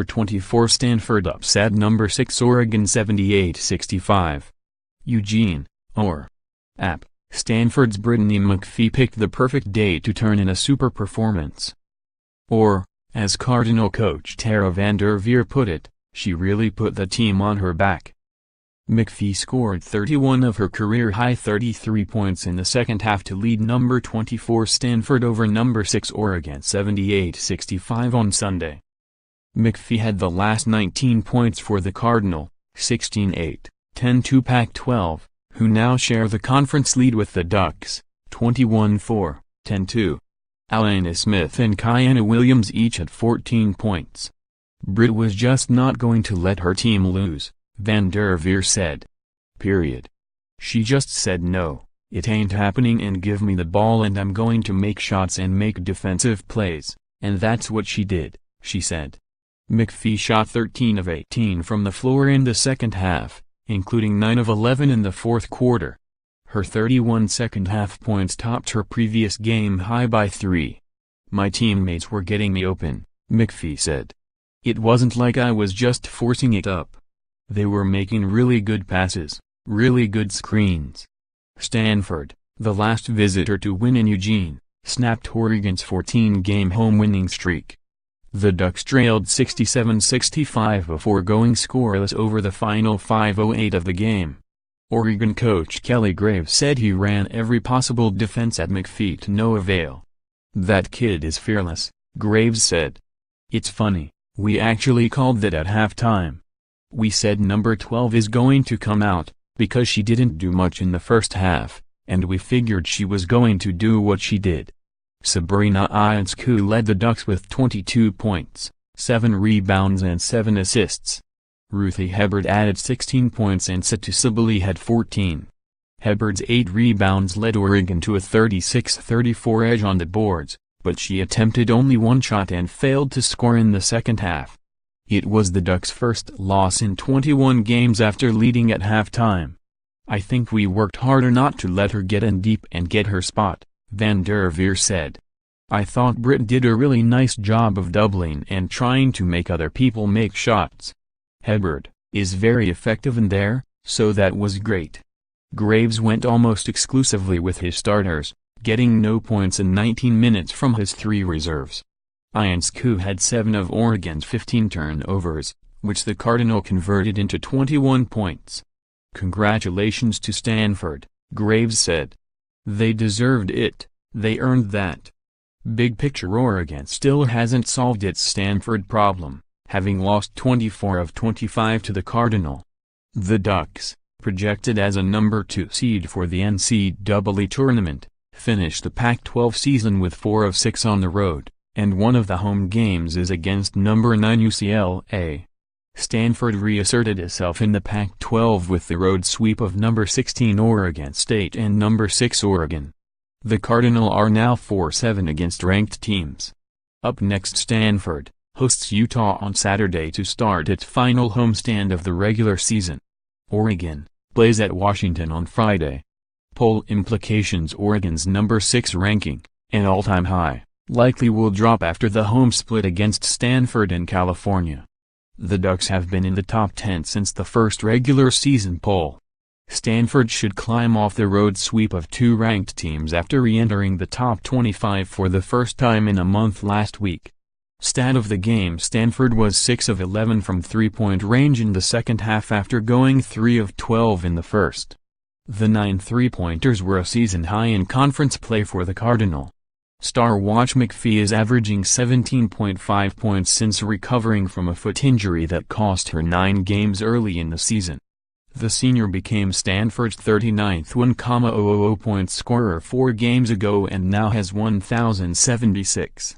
Number 24 Stanford upset Number 6 Oregon 78-65. Eugene, or App. Stanford's Brittany McPhee picked the perfect day to turn in a super performance. Or, as Cardinal coach Tara VanDerveer put it, she really put the team on her back. McPhee scored 31 of her career-high 33 points in the second half to lead Number 24 Stanford over Number 6 Oregon 78-65 on Sunday. McPhee had the last 19 points for the Cardinal, 16-8, 10-2 Pac-12, who now share the conference lead with the Ducks, 21-4, 10-2. Alaina Smith and Kiana Williams each had 14 points. Britt was just not going to let her team lose, VanDerveer said. Period. She just said no, it ain't happening, and give me the ball and I'm going to make shots and make defensive plays, and that's what she did, she said. McPhee shot 13 of 18 from the floor in the second half, including 9 of 11 in the fourth quarter. Her 31 second-half points topped her previous game high by 3. My teammates were getting me open, McPhee said. It wasn't like I was just forcing it up. They were making really good passes, really good screens. Stanford, the last visitor to win in Eugene, snapped Oregon's 14-game home winning streak. The Ducks trailed 67-65 before going scoreless over the final 5:08 of the game. Oregon coach Kelly Graves said he ran every possible defense at McPhee to no avail. That kid is fearless, Graves said. It's funny, we actually called that at halftime. We said Number 12 is going to come out, because she didn't do much in the first half, and we figured she was going to do what she did. Sabrina Ionescu led the Ducks with 22 points, 7 rebounds and 7 assists. Ruthie Hebard added 16 points and Satu Sibley had 14. Hebard's 8 rebounds led Oregon to a 36-34 edge on the boards, but she attempted only 1 shot and failed to score in the second half. It was the Ducks' first loss in 21 games after leading at halftime. I think we worked harder not to let her get in deep and get her spot, VanDerveer said. I thought Britt did a really nice job of doubling and trying to make other people make shots. Hebard is very effective in there, so that was great. Graves went almost exclusively with his starters, getting no points in 19 minutes from his 3 reserves. Ionescu had 7 of Oregon's 15 turnovers, which the Cardinal converted into 21 points. Congratulations to Stanford, Graves said. They deserved it, they earned that. Big picture, Oregon still hasn't solved its Stanford problem, having lost 24 of 25 to the Cardinal. The Ducks, projected as a number 2 seed for the NCAA tournament, finished the Pac-12 season with 4 of 6 on the road, and one of the home games is against number 9 UCLA. Stanford reasserted itself in the Pac-12 with the road sweep of number 16 Oregon State and number 6 Oregon. The Cardinal are now 4-7 against ranked teams. Up next, Stanford hosts Utah on Saturday to start its final homestand of the regular season. Oregon plays at Washington on Friday. Poll implications: Oregon's number 6 ranking, an all-time high, likely will drop after the home split against Stanford in California. The Ducks have been in the top 10 since the first regular season poll. Stanford should climb off the road sweep of 2 ranked teams after re-entering the top 25 for the first time in a month last week. Stat of the game: Stanford was 6 of 11 from three-point range in the second half after going 3 of 12 in the first. The 9 three-pointers were a season high in conference play for the Cardinal. Star watch: McPhee is averaging 17.5 points since recovering from a foot injury that cost her 9 games early in the season. The senior became Stanford's 39th 1,000 point scorer 4 games ago and now has 1,076.